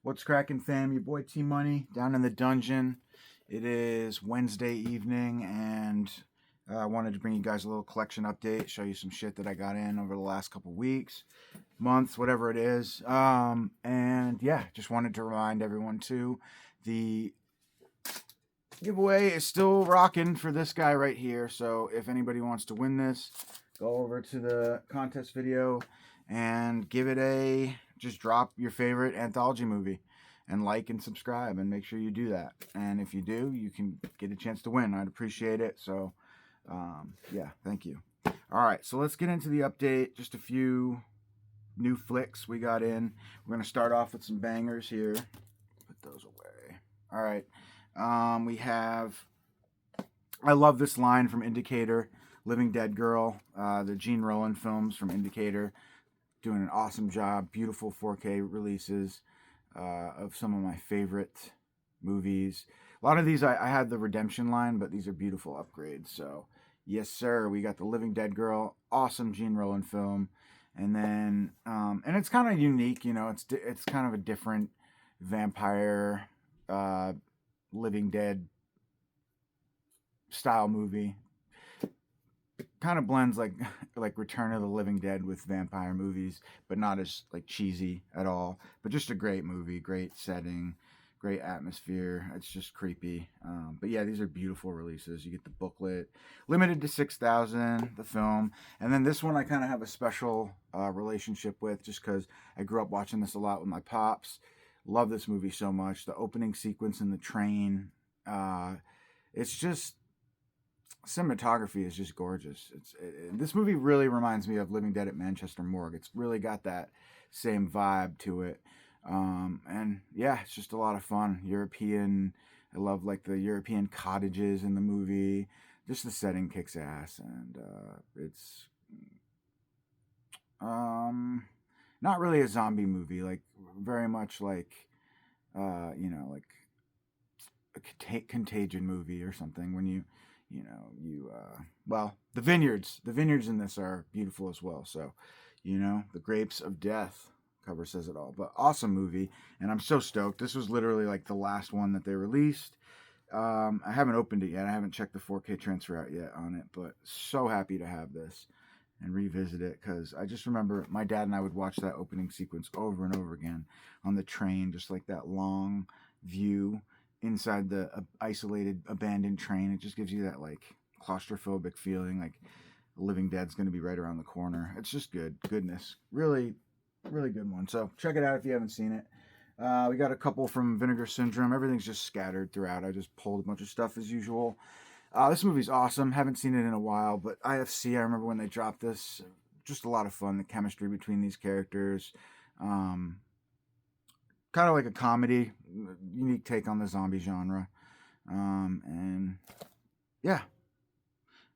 What's cracking, fam? Your boy T Money down in the dungeon. It is Wednesday evening, and I wanted to bring you guys a little collection update, show you some shit that I got in over the last couple weeks, months, whatever it is. And yeah, just wanted to remind everyone too, the giveaway is still rocking for this guy right here. So if anybody wants to win this, go over to the contest video and give it a, just drop your favorite anthology movie and like and subscribe, and make sure you do that. And if you do, you can get a chance to win. I'd appreciate it. So yeah, thank you. All right, so let's get into the update. Just a few new flicks we got in. We're going to start off with some bangers here. Put those away. All right. We have, I love this line from Indicator, Living Dead Girl, the Gene Roland films from Indicator, doing an awesome job. Beautiful 4K releases of some of my favorite movies. A lot of these, I had the Redemption line, but these are beautiful upgrades. So yes, sir, we got the Living Dead Girl, awesome Gene Roland film. And then, and it's kind of unique, you know, it's kind of a different vampire, Living Dead style movie. Kind of blends like Return of the Living Dead with vampire movies, but not as like cheesy at all. But just a great movie, great setting, great atmosphere. It's just creepy. But yeah, these are beautiful releases. You get the booklet, limited to 6,000, the film. And then this one I kind of have a special relationship with, just because I grew up watching this a lot with my pops. Love this movie so much. The opening sequence in the train, it's just, cinematography is just gorgeous. This movie really reminds me of Living Dead at Manchester Morgue. It's really got that same vibe to it. And yeah, it's just a lot of fun. European, I love like the European cottages in the movie. Just the setting kicks ass, and it's not really a zombie movie, like very much like you know, like a Contagion movie or something. When you well, the vineyards in this are beautiful as well. So, you know, the grapes of death cover says it all. But awesome movie, and I'm so stoked. This was literally like the last one that they released. I haven't opened it yet. I haven't checked the 4K transfer out yet on it, but so happy to have this and revisit it, because I just remember my dad and I would watch that opening sequence over and over again on the train, just like that long view inside the isolated abandoned train. It just gives you that like claustrophobic feeling, like Living Dead's going to be right around the corner. It's just goodness, really good one. So check it out if you haven't seen it. We got a couple from Vinegar Syndrome. Everything's just scattered throughout. I just pulled a bunch of stuff as usual. This movie's awesome. Haven't seen it in a while, but IFC, I remember when they dropped this. Just a lot of fun. The chemistry between these characters. Kind of like a comedy, unique take on the zombie genre. And yeah.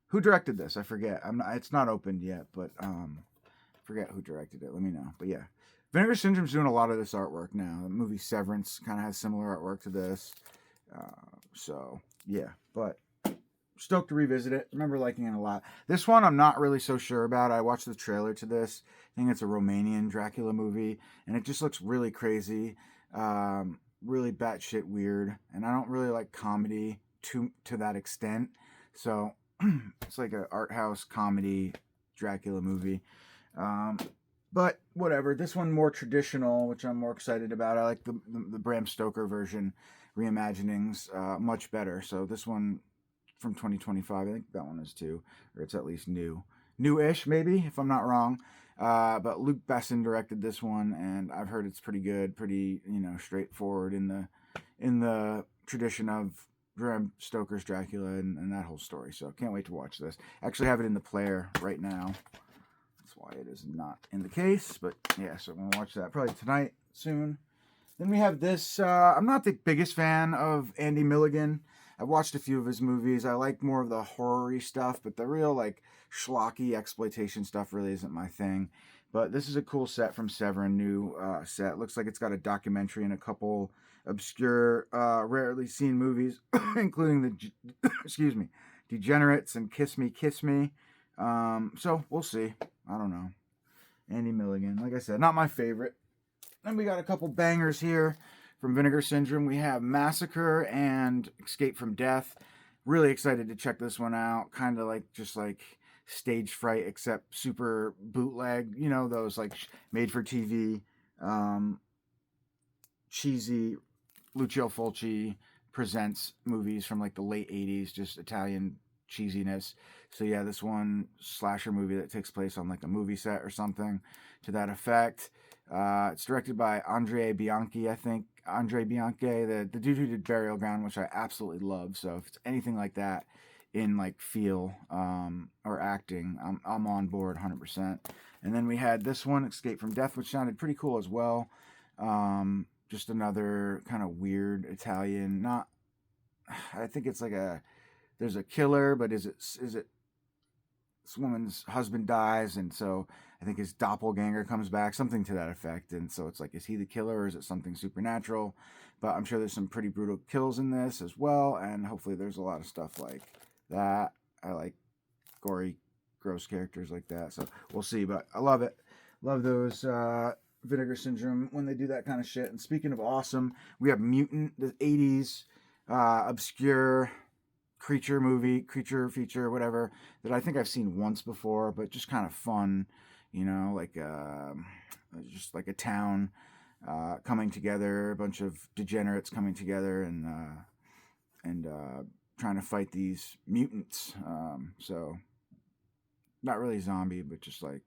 Who directed this? I forget. It's not opened yet, but forget who directed it. Let me know. But yeah. Vinegar Syndrome's doing a lot of this artwork now. The movie Severance kind of has similar artwork to this. So yeah, but stoked to revisit it. Remember liking it a lot. This one I'm not really so sure about. I watched the trailer to this. I think it's a Romanian Dracula movie, and it just looks really crazy, really batshit weird, and I don't really like comedy to that extent. So it's like an art house comedy Dracula movie. But whatever. This one more traditional, which I'm more excited about. I like the Bram Stoker version reimaginings much better. So this one from 2025, I think that one is too, or it's at least newish maybe, if I'm not wrong. But Luc Besson directed this one, and I've heard it's pretty good, pretty, you know, straightforward in the tradition of Bram Stoker's Dracula and that whole story. So can't wait to watch this. Actually have it in the player right now. That's why it is not in the case, but yeah, so I'm gonna watch that probably tonight, soon. Then we have this. I'm not the biggest fan of Andy Milligan. I've watched a few of his movies. I like more of the horror-y stuff, but the real like schlocky exploitation stuff really isn't my thing. But this is a cool set from Severin, new set. Looks like it's got a documentary and a couple obscure, rarely seen movies, including the excuse me, Degenerates and Kiss Me, Kiss Me. So we'll see. I don't know. Andy Milligan, like I said, not my favorite. Then we got a couple bangers here. from Vinegar Syndrome, we have Massacre and Escape from Death. Really excited to check this one out. Kind of like just like stage fright, except super bootleg. You know, those like made for TV, cheesy Lucio Fulci presents movies from like the late 80s, just Italian cheesiness. So yeah, this one slasher movie that takes place on like a movie set or something to that effect. It's directed by Andrea Bianchi, I think. Andre Bianchi, the dude who did Burial Ground, which I absolutely love. So if it's anything like that in like feel or acting, I'm on board 100%. And then we had this one, Escape from Death, which sounded pretty cool as well. Just another kind of weird Italian. Not, I think it's like there's a killer, but is it this woman's husband dies, and so I think his doppelganger comes back, something to that effect. And so it's like, is he the killer or is it something supernatural? But I'm sure there's some pretty brutal kills in this as well, and hopefully there's a lot of stuff like that. I like gory, gross characters like that, so we'll see. But I love it. Love those Vinegar Syndrome when they do that kind of shit. And speaking of awesome, we have Mutant, the 80s obscure creature feature, whatever, that I think I've seen once before, but just kind of fun, you know, like just like a town coming together, a bunch of degenerates coming together and trying to fight these mutants. So not really zombie, but just like,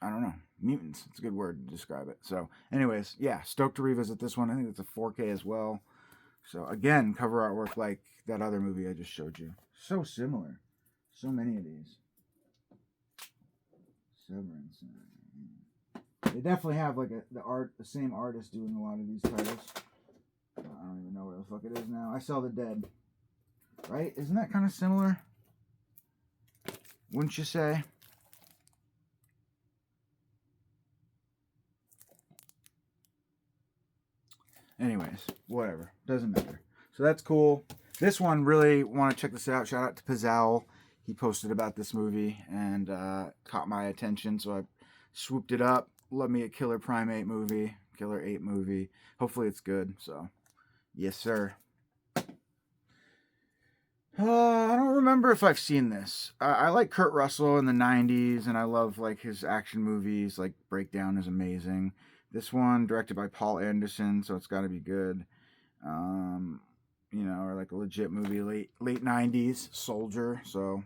I don't know, mutants. It's a good word to describe it. So anyways, yeah, stoked to revisit this one. I think it's a 4K as well. So again, cover artwork like that other movie I just showed you. So similar. So many of these. Severance. They definitely have like the same artist doing a lot of these titles. I don't even know where the fuck it is now. I Saw the Dead. Right? Isn't that kind of similar? Wouldn't you say? Anyways, whatever. Doesn't matter. So that's cool. This one, really want to check this out. Shout out to Pizzowell. He posted about this movie and caught my attention, so I swooped it up. Love me a Killer Primate movie. Killer 8 movie. Hopefully it's good. So, yes, sir. I don't remember if I've seen this. I like Kurt Russell in the 90s, and I love like his action movies. Like Breakdown is amazing. This one directed by Paul Anderson, so it's got to be good. You know, or like a legit movie, late 90s, Soldier. So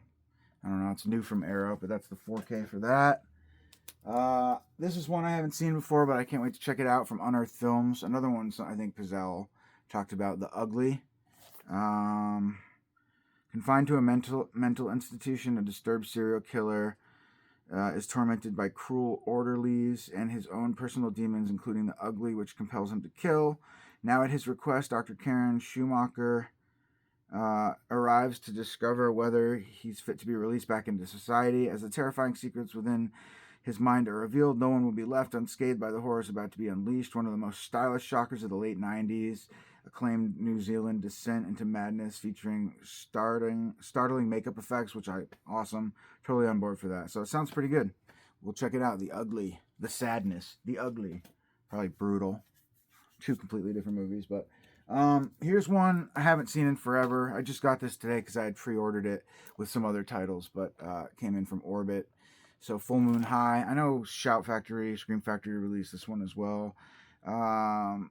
I don't know, it's new from Arrow, but that's the 4K for that. This is one I haven't seen before, but I can't wait to check it out, from Unearthed Films. Another one I think Pizzell talked about, The Ugly. Confined to a mental institution, a disturbed serial killer is tormented by cruel orderlies and his own personal demons, including the ugly, which compels him to kill. Now, at his request, Dr. Karen Schumacher arrives to discover whether he's fit to be released back into society. As the terrifying secrets within his mind are revealed, no one will be left unscathed by the horrors about to be unleashed. One of the most stylish shockers of the late 90s, acclaimed New Zealand descent into madness, featuring startling makeup effects, which awesome. Totally on board for that. So it sounds pretty good. We'll check it out. The Ugly, The Sadness, The Ugly. Probably brutal. Two completely different movies, but here's one I haven't seen in forever. I just got this today because I had pre-ordered it with some other titles, but it came in from Orbit. So Full Moon High. I know Shout Factory, Scream Factory released this one as well. Kind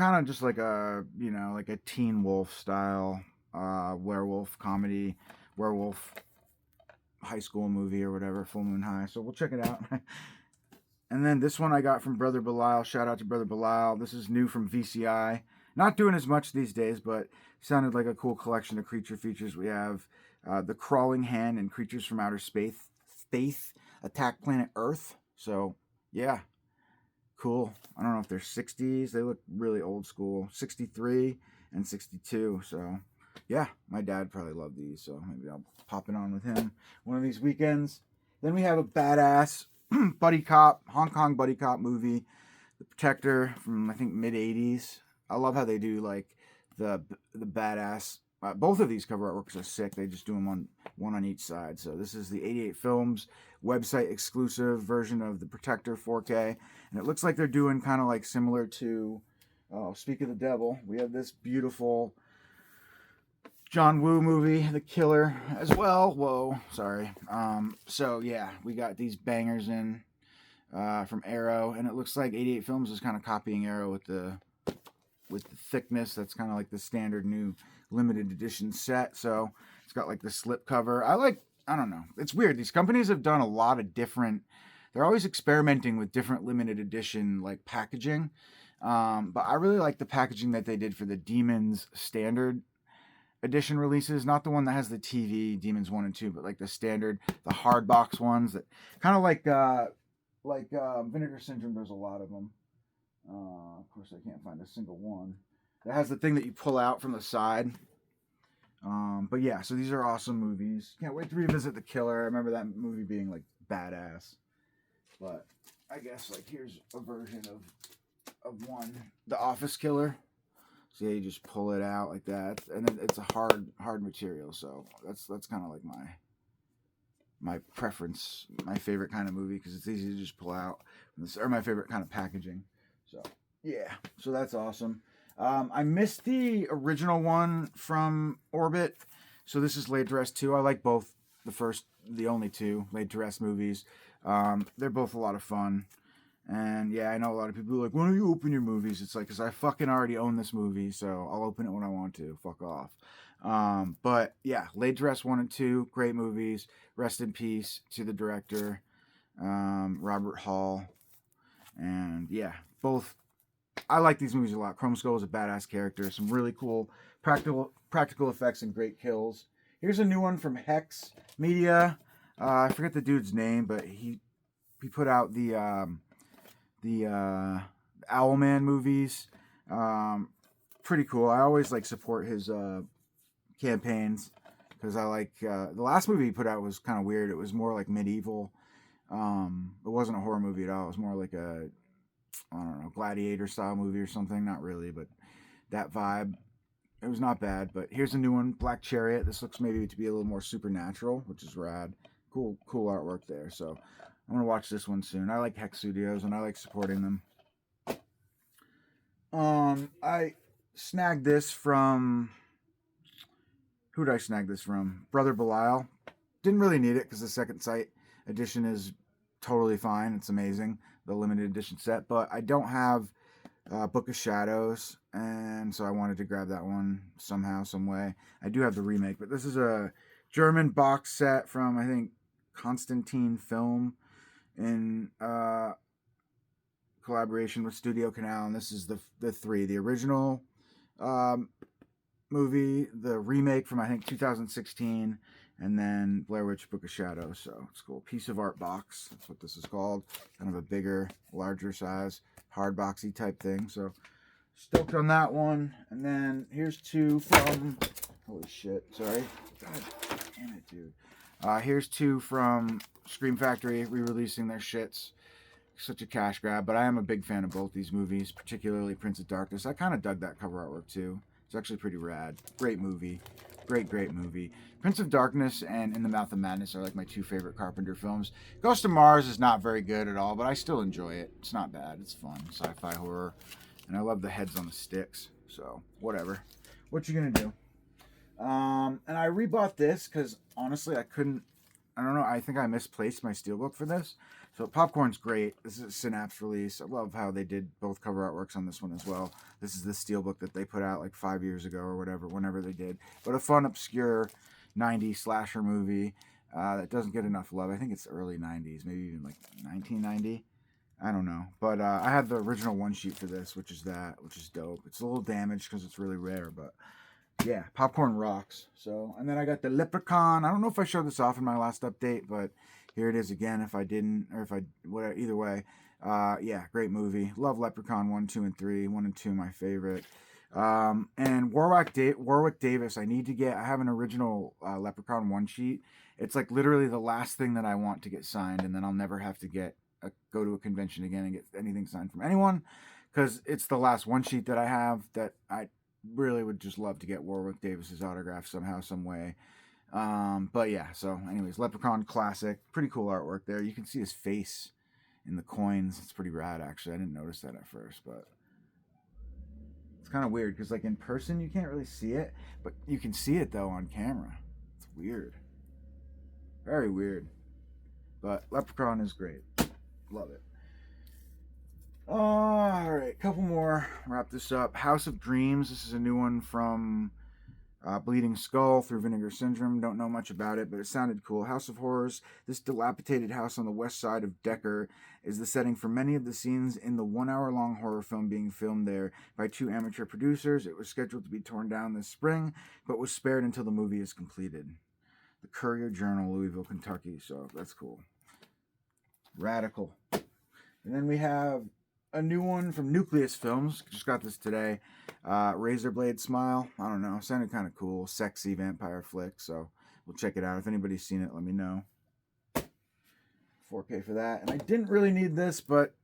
of just like a, you know, like a Teen Wolf style werewolf comedy, werewolf high school movie or whatever, Full Moon High. So we'll check it out. And then this one I got from Brother Belial. Shout out to Brother Belial. This is new from VCI. Not doing as much these days, but sounded like a cool collection of creature features. We have The Crawling Hand and Creatures from Outer Space attack planet Earth. So, yeah. Cool. I don't know if they're 60s. They look really old school. 63 and 62. So, yeah. My dad probably loved these. So, maybe I'll pop it on with him one of these weekends. Then we have a badass buddy cop, Hong Kong buddy cop movie, The Protector, from I think mid 80s. I love how they do like the badass both of these cover artworks are sick. They just do them on one on each side. So this is the 88 Films website exclusive version of the Protector 4K, and it looks like they're doing kind of like similar to Speak of the Devil. We have this beautiful John Woo movie, The Killer, as well. Whoa, sorry. So yeah, we got these bangers in from Arrow, and it looks like 88 Films is kind of copying Arrow with the thickness. That's kind of like the standard new limited edition set. So it's got like the slip cover. I don't know. It's weird. These companies have done a lot of different. They're always experimenting with different limited edition like packaging. But I really like the packaging that they did for the Demons standard edition releases, not the one that has the TV Demons 1 and 2, but like the standard, the hard box ones that kind of like Vinegar Syndrome. There's a lot of them. Of course, I can't find a single one that has the thing that you pull out from the side. But yeah, so these are awesome movies. Can't wait to revisit The Killer. I remember that movie being like badass. But I guess like here's a version of one, The Office Killer. So yeah, you just pull it out like that, and then it's a hard material. So that's kind of like my preference, my favorite kind of movie, because it's easy to just pull out. Or my favorite kind of packaging. So yeah, so that's awesome. I missed the original one from Orbit, so this is Laid to Rest 2. I like both the only two Laid to Rest movies. They're both a lot of fun. And yeah, I know a lot of people are like, when do you open your movies? It's like, because I fucking already own this movie, so I'll open it when I want to. Fuck off. But yeah, Laid to Rest 1 and 2, great movies. Rest in peace to the director, Robert Hall. And yeah, both. I like these movies a lot. Chrome Skull is a badass character. Some really cool practical effects and great kills. Here's a new one from Hex Media. I forget the dude's name, but he put out the Owlman movies. Pretty cool. I always like support his campaigns because I like the last movie he put out was kind of weird. It was more like medieval. It wasn't a horror movie at all. It was more like a, I don't know, gladiator style movie or something. Not really, but that vibe. It was not bad. But here's a new one, Black Chariot. This looks maybe to be a little more supernatural, which is rad. Cool artwork there. So I'm gonna watch this one soon. I like Hex Studios and I like supporting them. I snagged this from. Who did I snag this from? Brother Belial. Didn't really need it because the second sight edition is totally fine. It's amazing, the limited edition set. But I don't have Book of Shadows, and so I wanted to grab that one somehow, some way. I do have the remake, but this is a German box set from, I think, Constantine Film in collaboration with Studio Canal, and this is the three: the original movie, the remake from I think 2016, and then Blair Witch Book of Shadows. So it's cool. Piece of art box. That's what this is called. Kind of a bigger, larger size, hard boxy type thing. So stoked on that one. And then here's two from. Holy shit! Sorry. God damn it, dude. Here's two from Scream Factory re-releasing their shits. Such a cash grab, but I am a big fan of both these movies, particularly Prince of Darkness. I kind of dug that cover artwork too. It's actually pretty rad. Great movie. Great movie. Prince of Darkness and In the Mouth of Madness are like my two favorite Carpenter films. Ghost of Mars is not very good at all, but I still enjoy it. It's not bad. It's fun. Sci-fi horror. And I love the heads on the sticks. So, whatever. What you gonna do? And I rebought this because honestly I don't know, I think I misplaced my steelbook for this. So Popcorn's great. This is a Synapse release. I love how they did both cover artworks on this one as well. This is the steelbook that they put out like 5 years ago or whatever, whenever they did. But a fun, obscure 90s slasher movie that doesn't get enough love. I think it's early 90s, maybe even like 1990. I don't know. But I had the original one sheet for this, which is dope. It's a little damaged because it's really rare, but yeah, Popcorn rocks. So, and then I got the Leprechaun. I don't know if I showed this off in my last update, but here it is again. If I didn't, or if I, whatever, either way, yeah, great movie. Love Leprechaun 1, 2, and 3. 1 and 2, my favorite. And Warwick Davis. I have an original Leprechaun 1 sheet. It's like literally the last thing that I want to get signed, and then I'll never have to go to a convention again and get anything signed from anyone, because it's the last 1 sheet that I have that really would just love to get Warwick Davis's autograph somehow, some way. But yeah, so anyways, Leprechaun classic, pretty cool artwork there. You can see his face in the coins. It's pretty rad, actually. I didn't notice that at first, but it's kind of weird because like in person you can't really see it, but you can see it though on camera. It's weird, very weird. But Leprechaun is great, love it. All right, couple more. Wrap this up. House of Dreams. This is a new one from Bleeding Skull through Vinegar Syndrome. Don't know much about it, but it sounded cool. House of Horrors. This dilapidated house on the west side of Decker is the setting for many of the scenes in the 1 hour long horror film being filmed there by 2 amateur producers. It was scheduled to be torn down this spring, but was spared until the movie is completed. The Courier Journal, Louisville, Kentucky. So that's cool. Radical. And then we have a new one from Nucleus Films. Just got this today. Razorblade Smile. I don't know. Sounded kind of cool. Sexy vampire flick. So we'll check it out. If anybody's seen it, let me know. 4K for that. And I didn't really need this, but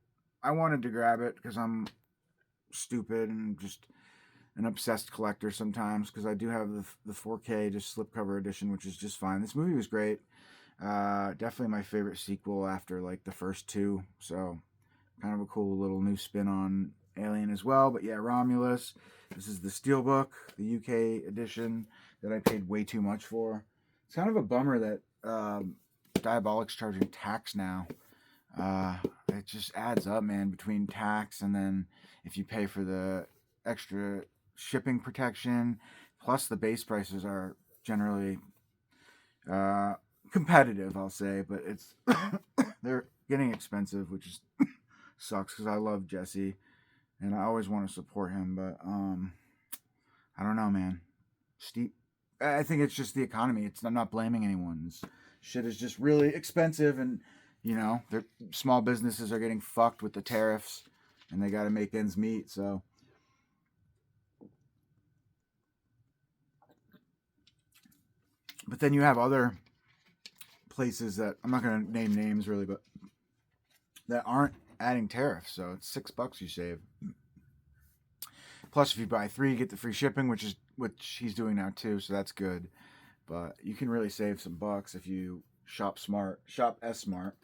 I wanted to grab it because I'm stupid and just an obsessed collector sometimes, because I do have the 4K just slipcover edition, which is just fine. This movie was great. Definitely my favorite sequel after like the first 2. So kind of a cool little new spin on Alien as well. But yeah, Romulus. This is the Steelbook, the UK edition that I paid way too much for. It's kind of a bummer that Diabolic's charging tax now. It just adds up, man, between tax and then if you pay for the extra shipping protection, plus the base prices are generally competitive, I'll say, but it's they're getting expensive, which is sucks because I love Jesse and I always want to support him, but I don't know, man. Steep. I think it's just the economy. I'm not blaming anyone. This shit is just really expensive, and you know, small businesses are getting fucked with the tariffs, and they got to make ends meet. So, but then you have other places that I'm not going to name names really, but that aren't adding tariffs. So it's $6 you save. Plus, if you buy 3, you get the free shipping, which he's doing now too. So that's good. But you can really save some bucks if you shop smart. Shop S smart.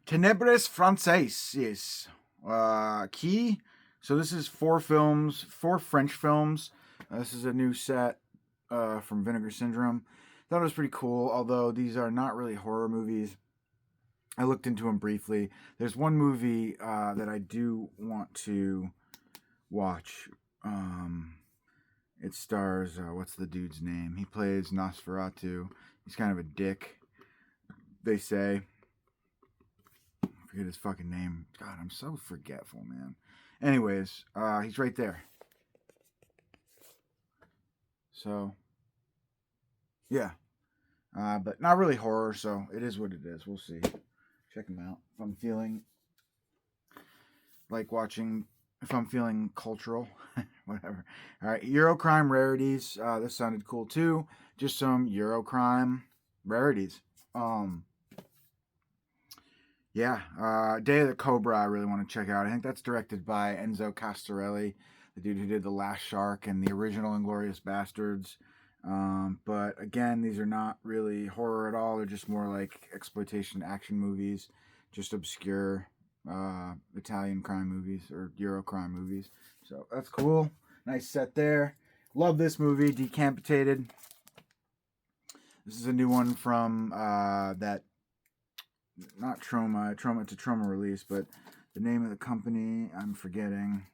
Ténèbres Françaises. Key. So this is 4 films, 4 French films. This is a new set from Vinegar Syndrome. Thought it was pretty cool, although these are not really horror movies. I looked into them briefly. There's one movie that I do want to watch. It stars, what's the dude's name? He plays Nosferatu. He's kind of a dick, they say. I forget his fucking name. God, I'm so forgetful, man. Anyways, he's right there. So, yeah. But not really horror, so it is what it is. We'll see. Check him out. If I'm feeling like watching, if I'm feeling cultural, whatever. All right, Eurocrime Rarities. This sounded cool too. Just some Eurocrime rarities. Yeah, Day of the Cobra I really want to check out. I think that's directed by Enzo Castorelli, the dude who did The Last Shark and the original Inglourious Bastards. But again, these are not really horror at all. They're just more like exploitation action movies, just obscure Italian crime movies or Euro crime movies. So that's cool. Nice set there. Love this movie, Decapitated. This is a new one from that, not Trauma to Trauma release, but the name of the company I'm forgetting.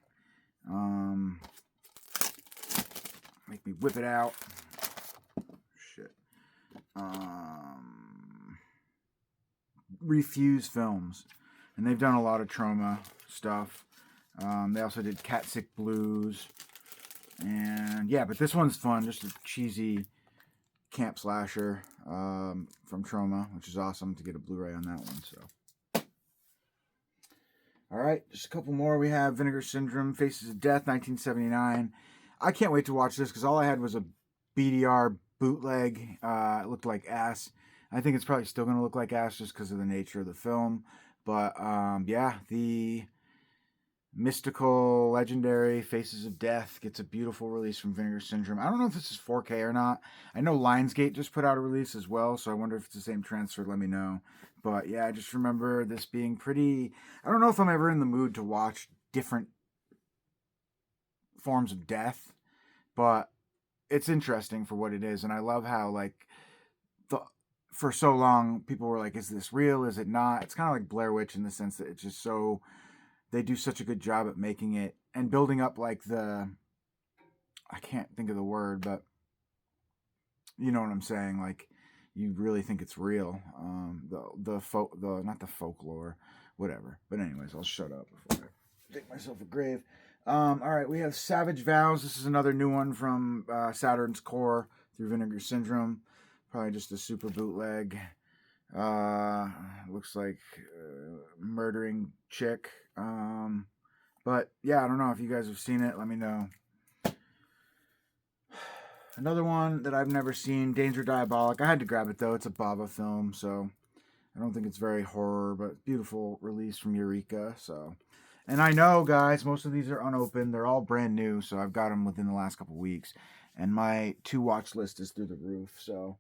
Make me whip it out. Shit. Refuse Films, and they've done a lot of Trauma stuff. They also did Cat Sick Blues, and yeah, but this one's fun, just a cheesy camp slasher from Trauma, which is awesome to get a Blu-ray on that one. So, all right, just a couple more. We have Vinegar Syndrome, Faces of Death, 1979. I can't wait to watch this because all I had was a BDR bootleg. It looked like ass. I think it's probably still going to look like ass just because of the nature of the film. But yeah, the mystical, legendary Faces of Death gets a beautiful release from Vinegar Syndrome. I don't know if this is 4K or not. I know Lionsgate just put out a release as well, so I wonder if it's the same transfer. Let me know. But yeah, I just remember this being pretty... I don't know if I'm ever in the mood to watch different forms of death, but it's interesting for what it is. And I love how, like, for so long, people were like, is this real? Is it not? It's kind of like Blair Witch in the sense that it's just so... They do such a good job at making it and building up like the... I can't think of the word, but you know what I'm saying? Like, you really think it's real. Not the folklore, whatever. But anyways, I'll shut up before I dig myself a grave. All right, we have Savage Vows. This is another new one from Saturn's Core through Vinegar Syndrome. Probably just a super bootleg. Looks like murdering chick. But yeah, I don't know if you guys have seen it. Let me know. Another one that I've never seen, Danger Diabolic. I had to grab it though. It's a Bava film, so I don't think it's very horror, but beautiful release from Eureka. So, and I know, guys, most of these are unopened. They're all brand new, so I've got them within the last couple weeks, and my to-watch list is through the roof. So,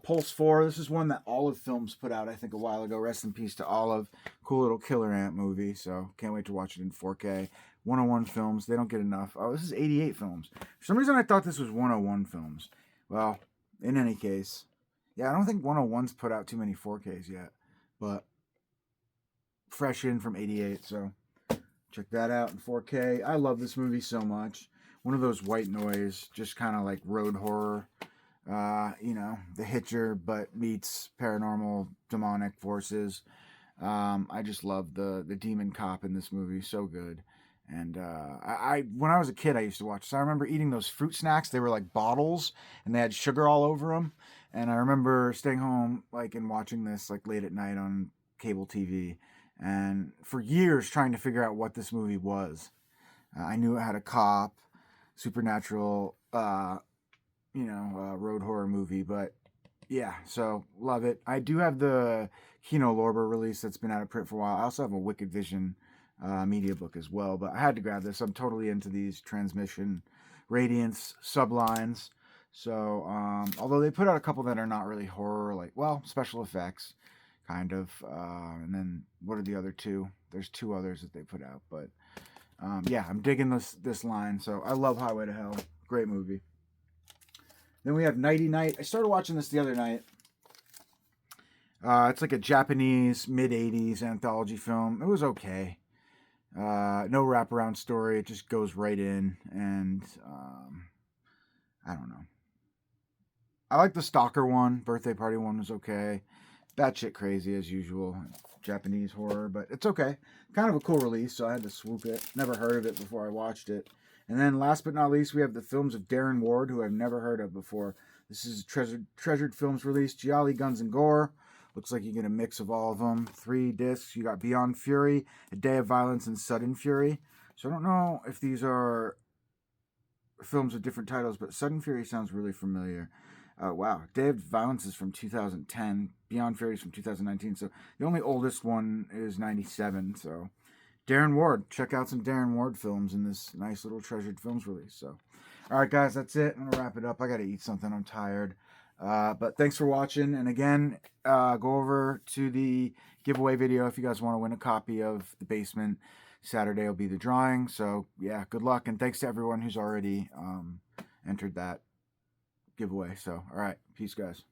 Pulse 4. This is one that Olive Films put out, I think, a while ago. Rest in peace to Olive. Cool little killer ant movie. So can't wait to watch it in 4K. 101 Films. They don't get enough. Oh, this is 88 Films. For some reason, I thought this was 101 Films. Well, in any case, yeah, I don't think 101's put out too many 4Ks yet, but fresh in from 88. So check that out in 4K. I love this movie so much. One of those white noise, just kind of like road horror. You know, The Hitcher, but meets paranormal demonic forces. I just love the demon cop in this movie. So good. And I when I was a kid, I used to watch. So I remember eating those fruit snacks. They were like bottles, and they had sugar all over them. And I remember staying home like and watching this like late at night on cable TV, and for years trying to figure out what this movie was. I knew it had a cop, supernatural, road horror movie, but yeah, so love it. I do have the Kino Lorber release that's been out of print for a while. I also have a Wicked Vision media book as well, but I had to grab this. I'm totally into these transmission, radiance, sublines. So, although they put out a couple that are not really horror, like, well, special effects, kind of. And then what are the other two? There's two others that they put out, but yeah, I'm digging this line. So I love Highway to Hell. Great movie. Then we have Nighty Night. I started watching this the other night. It's like a Japanese mid-'80s anthology film. It was okay. No wraparound story. It just goes right in. And I don't know. I like the Stalker one. Birthday Party one was okay. Batshit crazy as usual. Japanese horror, but it's okay. Kind of a cool release, so I had to swoop it. Never heard of it before I watched it. And then last but not least, we have the films of Darren Ward, who I've never heard of before. This is a treasured films release, Gialli, Guns, and Gore. Looks like you get a mix of all of them. 3 discs. You got Beyond Fury, A Day of Violence, and Sudden Fury. So I don't know if these are films with different titles, but Sudden Fury sounds really familiar. Wow. Day of Violence is from 2010. Beyond Fury is from 2019. So the only oldest one is 97. So Darren Ward. Check out some Darren Ward films in this nice little treasured films release. So, all right, guys, that's it. I'm going to wrap it up. I got to eat something. I'm tired. But thanks for watching. And again, go over to the giveaway video if you guys want to win a copy of The Basement. Saturday will be the drawing. So, yeah, good luck. And thanks to everyone who's already entered that giveaway. So, all right. Peace, guys.